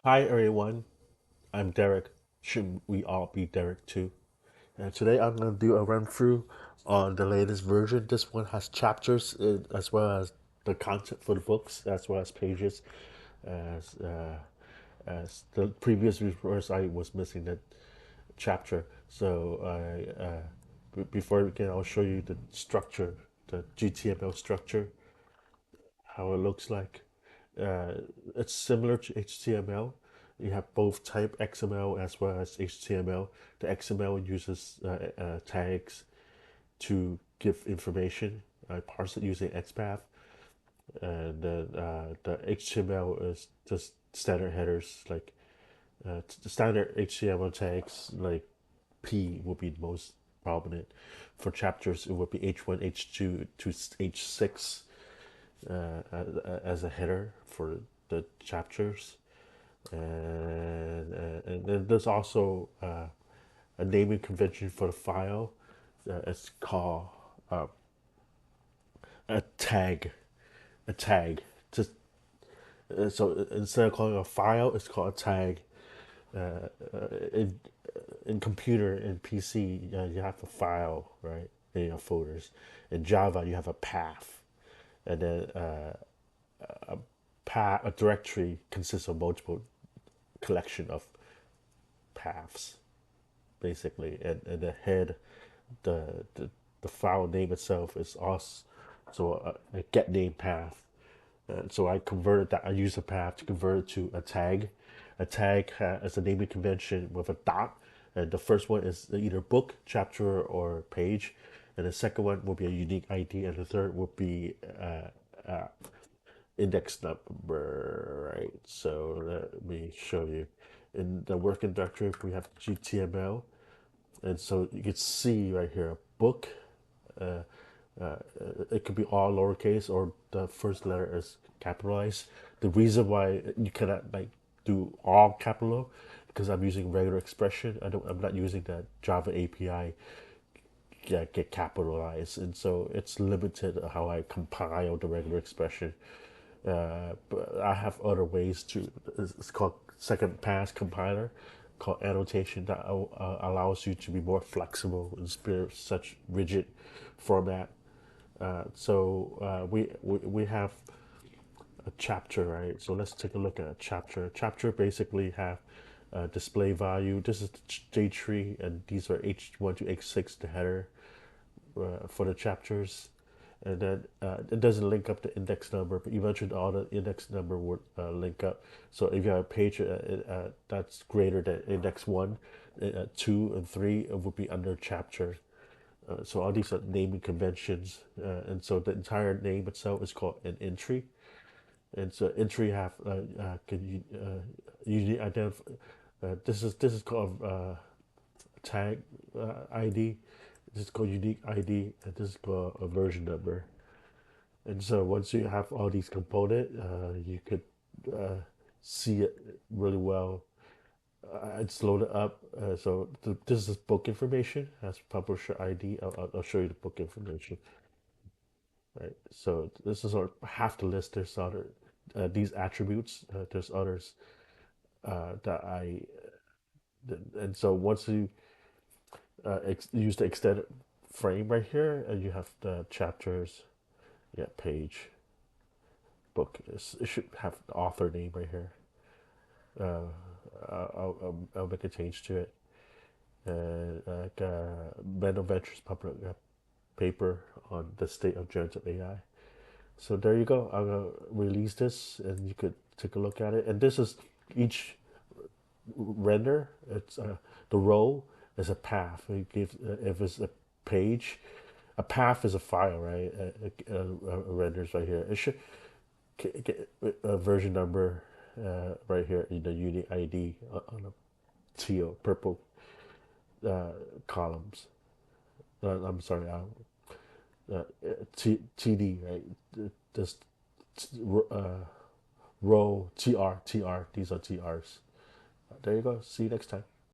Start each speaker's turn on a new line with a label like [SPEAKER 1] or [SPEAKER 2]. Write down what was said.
[SPEAKER 1] Hi everyone, I'm Derek. Should we all be Derek too? And today I'm going to do a run through on the latest version. This one has chapters as well as the content for the books, as well as pages. As as the previous resource, I was missing that chapter. So before we can, I'll show you the structure, the GTML structure, how it looks like. Uh, it's similar to HTML. You have both type XML as well as HTML. The XML uses tags to give information. I parse it using XPath, and then the HTML is just standard headers. Like the standard HTML tags, like P would be the most prominent. For chapters, it would be H1, H2 to H6 as a header for the chapters, and then there's also a naming convention for the file. It's called uh, a tag. A tag. Just so instead of calling it a file, it's called a tag. In computer and PC, you have a file, right? In your folders. In Java, you have a path, and then a directory consists of multiple collection of paths, basically, and the head, the file name itself is also a get name path. So I converted that. I used a path to convert it to a tag. A tag has a naming convention with a dot, and the first one is either book, chapter, or page, and the second one will be a unique ID, and the third will be index number, right? So let me show you. In the working directory, we have GTML, and so you can see right here a book. Uh, uh, it could be all lowercase or the first letter is capitalized. The reason why you cannot like do all capital because I'm using regular expression. I'm not using that Java API get capitalized, and so it's limited how I compile the regular expression. But I have other ways to. It's called second pass compiler, called annotation that allows you to be more flexible in spirit such rigid format. We have a chapter, right? So let's take a look at a chapter. Chapter basically have display value. This is the J tree, and these are H1 to H6, the header for the chapters. And then it doesn't link up the index number, but eventually all the index number would link up. So if you have a page that's greater than index one, two, and three, it would be under chapter. So all these are naming conventions, and so the entire name itself is called an entry. And so entry have can you usually identify. This is called tag ID. This is called unique ID, and this is called a version number. And so once you have all these components, you could uh, see it really well. It's loaded up. This is book information. Has publisher ID. I'll show you the book information. Right. So this is sort of half the list. There's other these attributes. There's others that I and so once you use the extended frame right here, and you have the chapters, yeah, page, book. It should have the author name right here. Uh, I'll make a change to it. Like Mendel Ventures public paper on the state of generative AI. So there you go. I'm gonna release this, and you could take a look at it. And this is each render. It's the row is a path. It gives if it's a page, a path is a file, right? Renders right here. It should get a version number right here in the unit ID on a teal purple columns. I'm sorry, TD, right? This uh, row TR. These are TRs. There you go. See you next time.